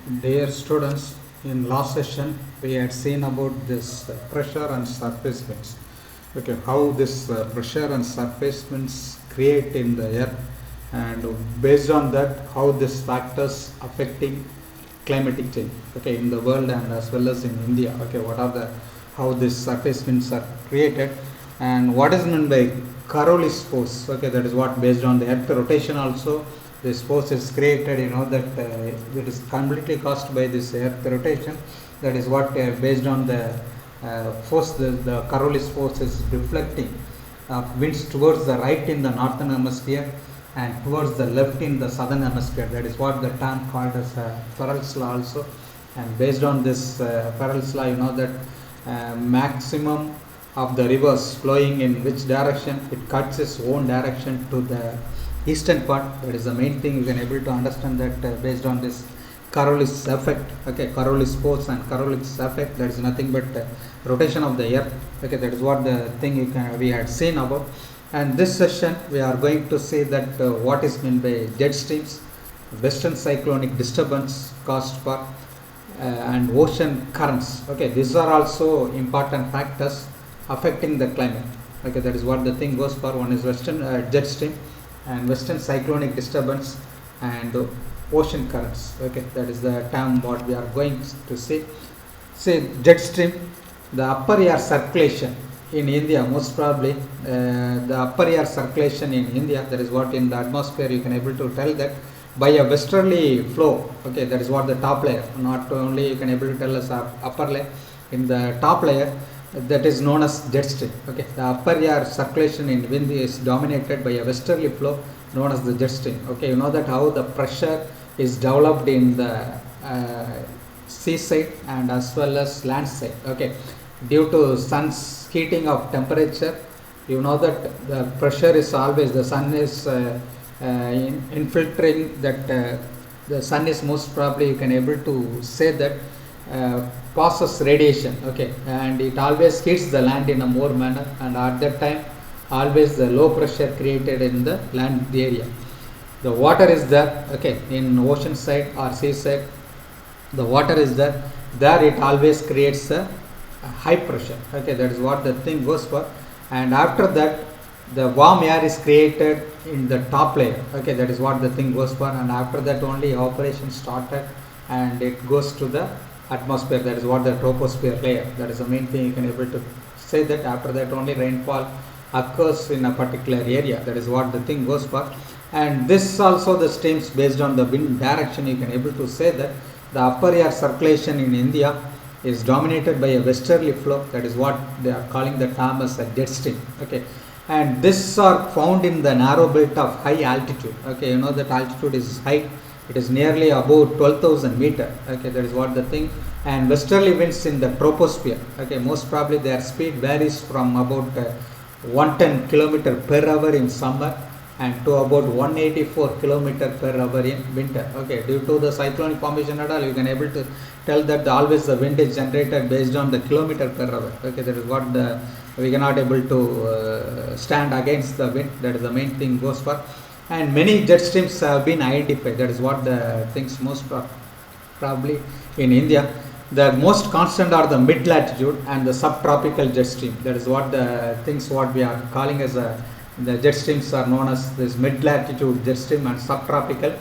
Dear students, in last session we had seen about this pressure and surface winds. Okay, how this pressure and surface winds create in the earth, and based on that, how these factors affecting climatic change. Okay, in the world and as well as in India. Okay, what are the how these surface winds are created, and what is meant by Coriolis force. Okay, that is what based on the earth rotation also this force is created, that it is completely caused by this earth rotation. That is what based on the force, the Coriolis force is deflecting winds towards the right in the northern hemisphere and towards the left in the southern hemisphere. That is what the term called as Farrell's law also. And based on this Farrell's law, that maximum of the rivers flowing in which direction, it cuts its own direction to the eastern part. That is the main thing you can able to understand, that based on this Coriolis effect. Okay, Coriolis force and Coriolis effect, that is nothing but rotation of the earth. Okay, that is what the thing we had seen about. And this session we are going to see that what is meant by jet streams, western cyclonic disturbance caused by and ocean currents. Okay, these are also important factors affecting the climate. Okay, that is what the thing goes for. One is western jet stream and western cyclonic disturbance and ocean currents. Okay, that is the term what we are going to see. Say jet stream, the upper air circulation in India, most probably the upper air circulation in India, that is what in the atmosphere you can able to tell that by a westerly flow. Okay, that is what the top layer, not only you can able to tell us upper layer. In the top layer, that is known as jet stream. Okay, the upper air circulation in wind is dominated by a westerly flow known as the jet stream. Okay, you know that how the pressure is developed in the seaside and as well as land side. Okay, due to sun's heating of temperature, you know that the pressure is always, the sun is infiltrating that the sun is most probably you can able to say that passes radiation. Okay, and it always hits the land in a more manner, and at that time always the low pressure created in the land area. The water is there. Okay, in ocean side or seaside, the water is there. There it always creates a high pressure. Okay, that is what the thing goes for. And after that, the warm air is created in the top layer. Okay, that is what the thing goes for. And after that only evaporation started and it goes to the atmosphere. That is what the troposphere layer. That is the main thing you can able to say, that after that only rainfall occurs in a particular area. That is what the thing goes for. And this also the streams based on the wind direction, you can able to say that the upper air circulation in India is dominated by a westerly flow. That is what they are calling the term as a jet stream. Okay, and this are found in the narrow belt of high altitude. Okay, you know that altitude is high, it is nearly above 12,000 meter. Okay, that is what the thing. And westerly winds in the troposphere. Okay, most probably their speed varies from about 110 kilometer per hour in summer and to about 184 kilometer per hour in winter. Okay, due to the cyclonic formation at all, you can able to tell that always the wind is generated based on the kilometer per hour. Okay, that is what the we cannot able to stand against the wind. That is the main thing goes for. And many jet streams have been identified. That is what the things most probably in India. The most constant are the mid latitude and the subtropical jet stream. That is what the things what we are calling as the jet streams are known as this mid latitude jet stream and subtropical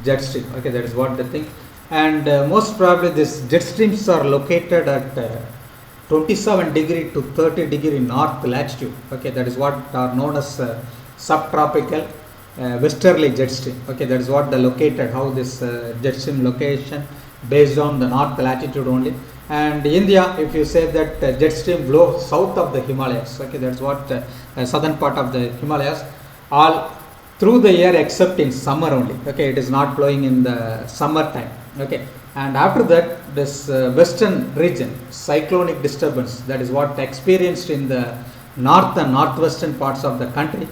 jet stream. Okay, that is what the thing. And most probably these jet streams are located at 27 degree to 30 degree north latitude. Okay, that is what are known as subtropical westerly jet stream. Okay, that is what the located, how this jet stream location based on the north latitude only. And India, if you say that jet stream blow south of the Himalayas. Okay, that's what southern part of the Himalayas, all through the year except in summer only. Okay, it is not blowing in the summer time. Okay, and after that this western region cyclonic disturbance, that is what experienced in the north and northwestern parts of the country,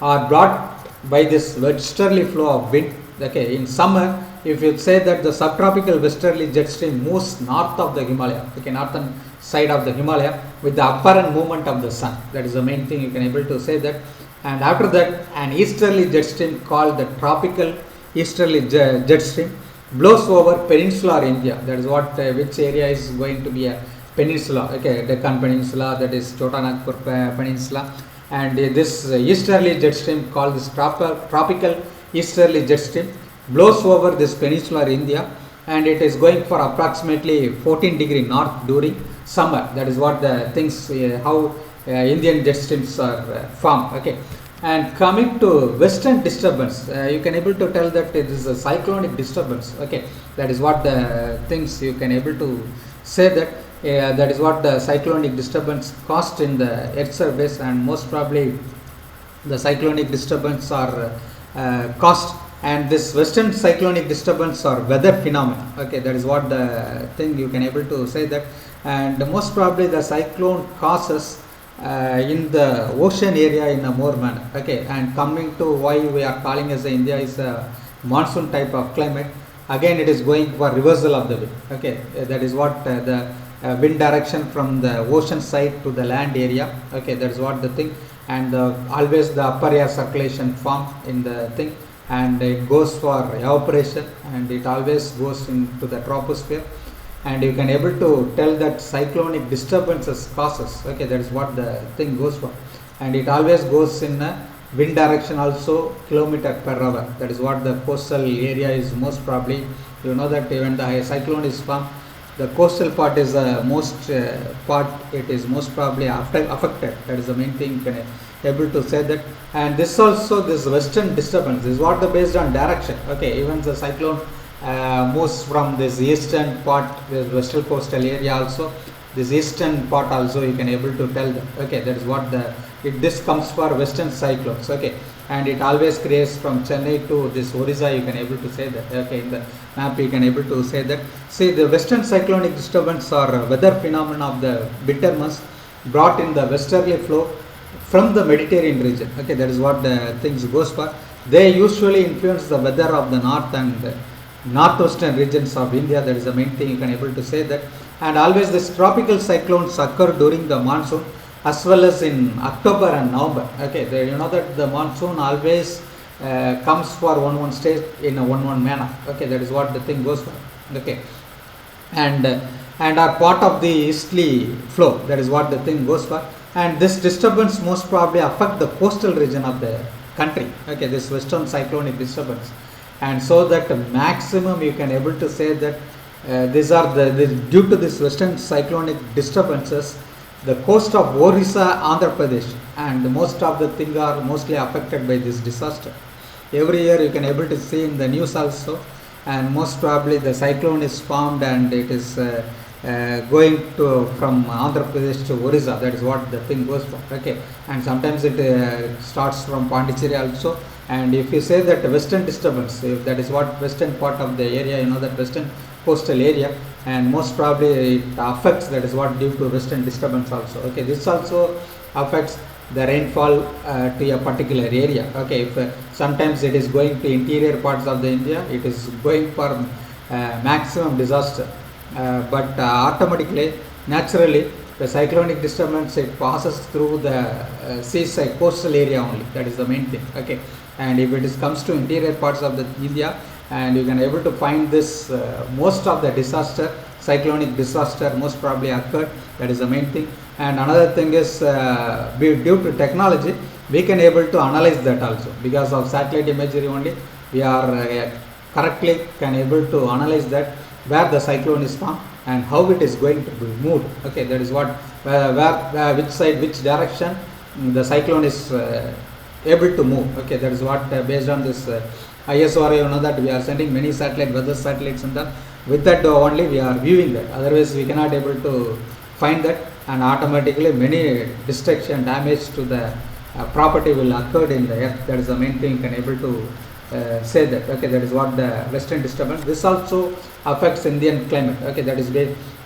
are brought by this westerly flow of wind. Okay, in summer, if you say that the subtropical westerly jet stream moves north of the Himalaya, okay, northern side of the Himalaya with the apparent movement of the sun. That is the main thing you can able to say that. And after that, an easterly jet stream called the tropical easterly jet stream blows over peninsular India. That is what which area is going to be a peninsula. Okay, Deccan Peninsula, that is Chotanagpur Peninsula, and this easterly jet stream called this tropical easterly jet stream blows over this peninsular India, and it is going for approximately 14° north during summer. That is what the things how Indian jet streams are formed. Okay, and coming to western disturbance, you can able to tell that it is a cyclonic disturbance. Okay, that is what the things you can able to say that that is what the cyclonic disturbance caused in the earth surface, and most probably the cyclonic disturbance are caused, and this western cyclonic disturbance or weather phenomena. Okay, that is what the thing you can able to say that, and most probably the cyclone causes in the ocean area in a more manner. Okay, and coming to why we are calling as India is a monsoon type of climate. Again, it is going for reversal of the wind. Okay, that is what the wind direction from the ocean side to the land area. Okay, that is what the thing, and always the upper air circulation form in the thing, and it goes for evaporation, and it always goes into the troposphere, and you can able to tell that cyclonic disturbances causes. Okay, that is what the thing goes for, and it always goes in a wind direction also kilometer per hour. That is what the coastal area is most probably. You know that even the cyclone is formed, the coastal part is the most part, it is most probably affected. That is the main thing you can able to say that. And this also, this western disturbance is what the based on direction. Okay, even the cyclone moves from this eastern part, the western coastal area also, this eastern part also you can able to tell that. Okay, that is what the this comes for western cyclones. Okay, and it always creates from Chennai to this Orissa, you can able to say that. Okay, in the map you can able to say that. See, the western cyclonic disturbance or weather phenomena of the winter months brought in the westerly flow from the Mediterranean region. Okay, that is what the things goes for. They usually influence the weather of the north and northwestern regions of India. That is the main thing you can able to say that. And always this tropical cyclones occur during the monsoon as well as in October and November. Okay, you know that the monsoon always comes for one stage in a one manner. Okay, that is what the thing goes for. Okay, and are part of the easterly flow. That is what the thing goes for. And this disturbance most probably affect the coastal region of the country. Okay, this western cyclonic disturbance, and so that maximum you can able to say that these are due to this western cyclonic disturbances, the coast of Orissa, Andhra Pradesh, and most of the things are mostly affected by this disaster. Every year you can able to see in the news also, and most probably the cyclone is formed and it is going to from Andhra Pradesh to Orissa. That is what the thing goes for. Okay, and sometimes it starts from Pondicherry also. And if you say that western disturbance, if that is what western part of the area, you know that western coastal area, and most probably it affects, that is what due to western disturbance also. Okay, this also affects the rainfall to a particular area. Okay, if sometimes it is going to interior parts of the India, it is going for maximum disaster, but automatically, naturally, the cyclonic disturbance, it passes through the seaside coastal area only. That is the main thing. Okay, and if it is comes to interior parts of the India, and you can able to find this most of the disaster, cyclonic disaster most probably occurred. That is the main thing. And another thing is due to technology, we can able to analyze that also, because of satellite imagery only we are correctly can able to analyze that where the cyclone is from and how it is going to be moved. Okay, that is what where which side, which direction the cyclone is able to move. Okay, that is what based on this ISRO, you know that we are sending many satellite weather satellites, and that with that only we are viewing that. Otherwise we cannot able to find that, and automatically many destruction, damage to the property will occur in the earth. That is the main thing you can able to say that. Okay, that is what the western disturbance. This also affects Indian climate. Okay, that is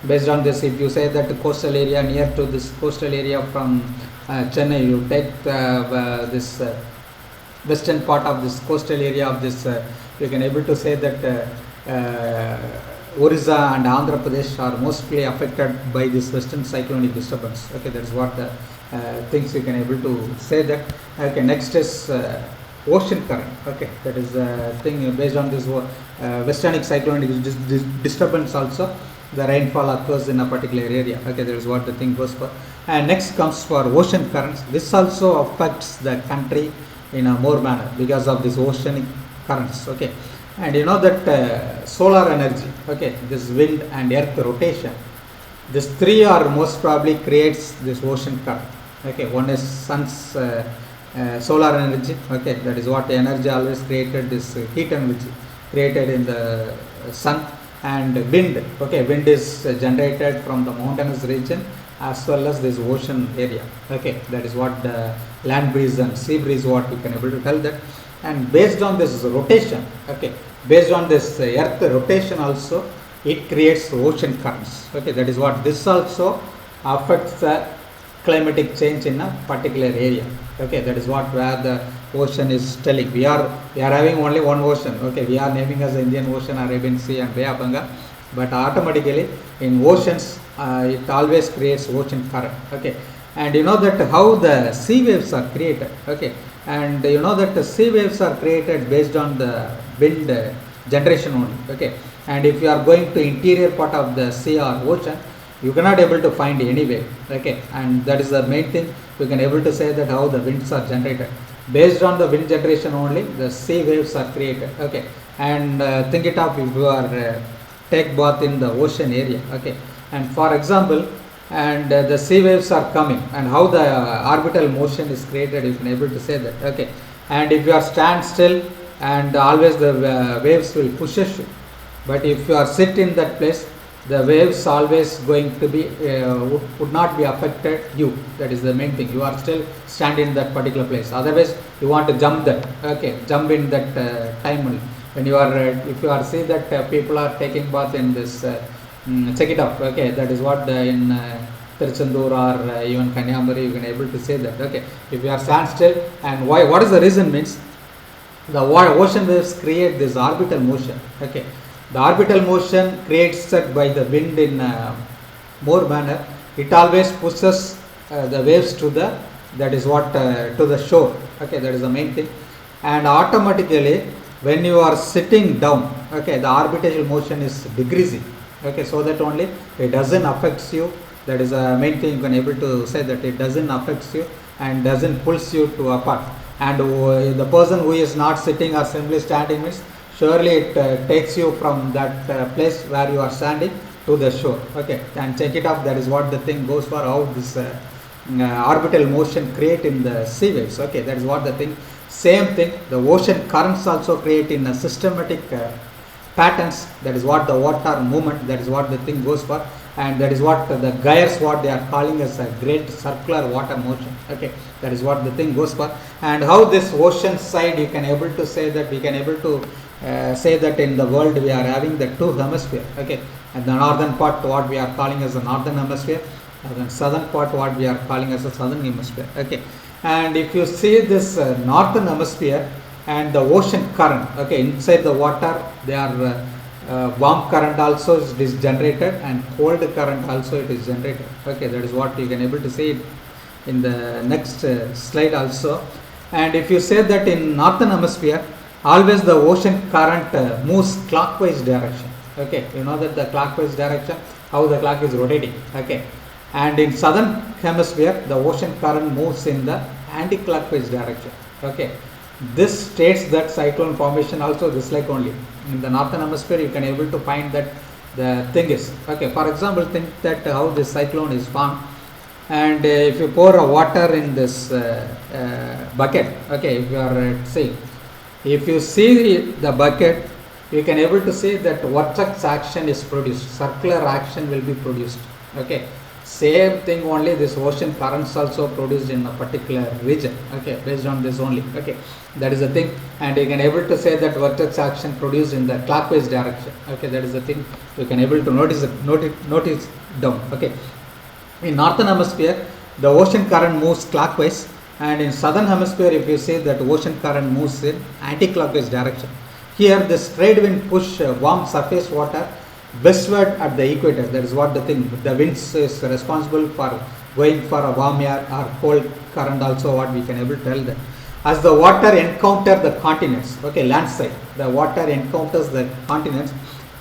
based on this. If you say that the coastal area near to this coastal area from Chennai, you take this western part of this coastal area of this, you can able to say that Orissa and Andhra Pradesh are mostly affected by this western cyclonic disturbance. Okay, that is what the things you can able to say that. Okay, next is ocean current. Okay, that is a thing based on this westernic cyclonic disturbance also the rainfall occurs in a particular area. Okay, that is what the thing goes for. And next comes for ocean currents. This also affects the country in a more manner because of this oceanic currents. Okay, and you know that solar energy, okay, this wind and earth rotation, this three are most probably creates this ocean current. Okay, one is sun's solar energy. Okay, that is what energy always created, this heat energy created in the sun. And wind, okay, wind is generated from the mountainous region as well as this ocean area. Okay, that is what the land breeze and sea breeze, what we can able to tell that. And based on this rotation, okay, based on this earth rotation also, it creates ocean currents. Okay, that is what this also affects the climatic change in a particular area. Okay, that is what where the ocean is telling. We are having only one ocean. Okay, we are naming as the Indian Ocean, Arabian Sea and Bay of Bengal, but automatically in oceans it always creates ocean current. Okay, and you know that how the sea waves are created. Okay, and you know that the sea waves are created based on the wind generation only. Okay, and if you are going to interior part of the sea or ocean, you cannot able to find any wave. Okay, and that is the main thing. We can able to say that how the winds are generated. Based on the wind generation only, the sea waves are created. Okay, and think it up if you are take bath in the ocean area. Okay, and for example, and the sea waves are coming, and how the orbital motion is created, you can able to say that. Okay, and if you are stand still, and always the waves will push you, but if you are sit in that place, the waves always going to be would not be affected you. That is the main thing. You are still stand in that particular place. Otherwise, you want to jump that. Okay, jump in that time only. When you are if you are see that people are taking bath in this check it out. Okay, that is what in Tiruchendur or even Kanyakumari you can able to say that. Okay, if you are stand still, and why, what is the reason means the ocean waves create this orbital motion. Okay, the orbital motion creates by the wind in more manner. It always pushes the waves to the, that is what to the shore. Okay, that is the main thing. And automatically when you are sitting down, okay, the orbital motion is decreasing. Okay, so that only it doesn't affects you. That is the main thing you can able to say, that it doesn't affects you and doesn't pulls you to apart. And the person who is not sitting or simply standing means surely it takes you from that place where you are standing to the shore. Okay, and check it up. That is what the thing goes for, how this orbital motion create in the sea waves. Okay, that is what the thing. Same thing, the ocean currents also create in a systematic patterns. That is what the water movement, that is what the thing goes for, and that is what the gyres, what they are calling as a great circular water motion. Okay, that is what the thing goes for. And how this ocean side, you can able to say that we can able to say that in the world we are having the two hemisphere. Okay, and the northern part what we are calling as the northern hemisphere, and the southern part what we are calling as the southern hemisphere. Okay, and if you see this northern hemisphere and the ocean current, okay, inside the water they are warm current also is generated and cold current also it is generated. Okay, that is what you can able to see in the next slide also. And if you say that in northern hemisphere, always the ocean current moves clockwise direction. Okay, you know that the clockwise direction, how the clock is rotating. Okay, and in southern hemisphere the ocean current moves in the anti-clockwise direction. Okay, this states that cyclone formation also this like only in the northern hemisphere you can able to find that the thing is. Okay, for example, think that how this cyclone is formed, and if you pour a water in this bucket. Okay, if you are saying, if you see the bucket, you can able to see that vortex action is produced, circular action will be produced. Okay, same thing only this ocean currents also produced in a particular region. Okay, based on this only. Okay, that is the thing. And you can able to say that vortex action produced in the clockwise direction. Okay, that is the thing you can able to notice down. Okay, in northern hemisphere the ocean current moves clockwise, and in southern hemisphere if you say that ocean current moves in anti-clockwise direction. Here this trade wind push warm surface water westward at the equator. That is what the thing, the winds is responsible for going for a warm air or cold current also, what we can able to tell that. as the water encounter the continents, okay, land side, the water encounters the continents,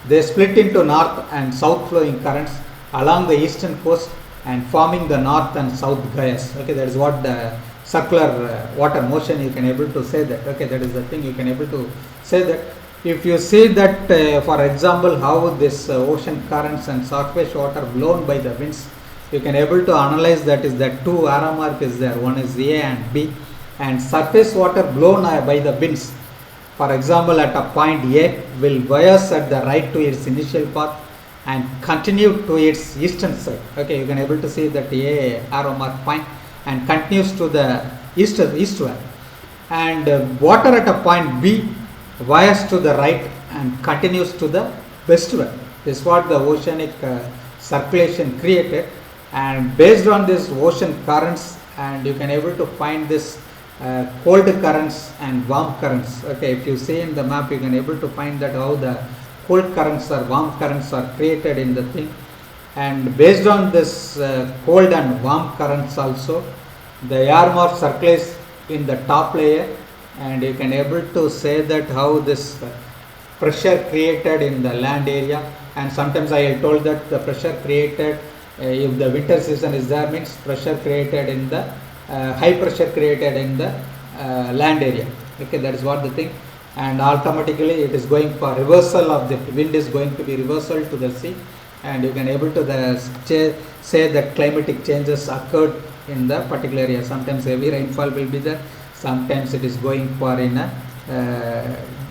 they split into north and south flowing currents along the eastern coast and forming the north and south Gayas. Okay, that is what the circular water motion you can able to say that. Okay, that is the thing you can able to say that. If you see that, for example, how this ocean currents and surface water blown by the winds, you can able to analyze that is that two arrow mark is there, one is A and B, and surface water blown by the winds, for example, at a point A will bias at the right to its initial path and continue to its eastern side. Okay, you can able to see that A arrow mark point and continues to the eastward, and water at a point B bias to the right and continues to the westward. This is what the oceanic circulation created, and based on this ocean currents, and you can able to find this cold currents and warm currents. Okay, if you see in the map, you can able to find that how the cold currents or warm currents are created in the thing, and based on this cold and warm currents also, the arm of circulates in the top layer, and you can able to say that how this pressure created in the land area. And sometimes I told that the pressure created if the winter season is there, means pressure created in the high pressure created in the land area. Okay, that is what the thing, and automatically it is going for reversal of the wind is going to be reversal to the sea, and you can able to say that climatic changes occurred in the particular area. Sometimes heavy rainfall will be there, sometimes it is going for in a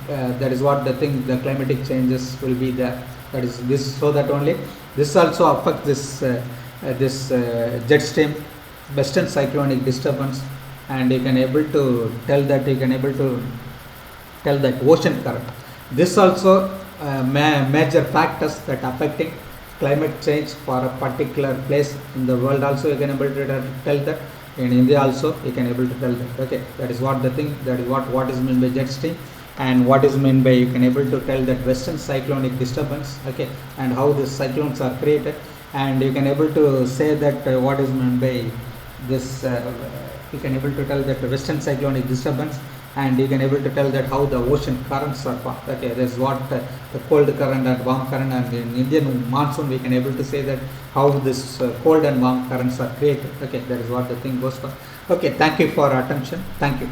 that is what the thing, the climatic changes will be there. That is this, so that only this also affects this jet stream, western cyclonic disturbance, and you can able to tell that ocean current. This also major factors that affecting climate change for a particular place in the world. Also you can able to tell that in India also you can able to tell that. Okay, that is what the thing, that is what is meant by jet stream, and what is meant by, you can able to tell that western cyclonic disturbance. Okay, and how the cyclones are created, and you can able to say that what is meant by this you can able to tell that the western cyclonic disturbance, and you can able to tell that how the ocean currents are formed. Okay, that is what the cold current and warm current, and in Indian monsoon we can able to say that how this cold and warm currents are created. Okay, that is what the thing goes for. Okay, thank you for attention. Thank you.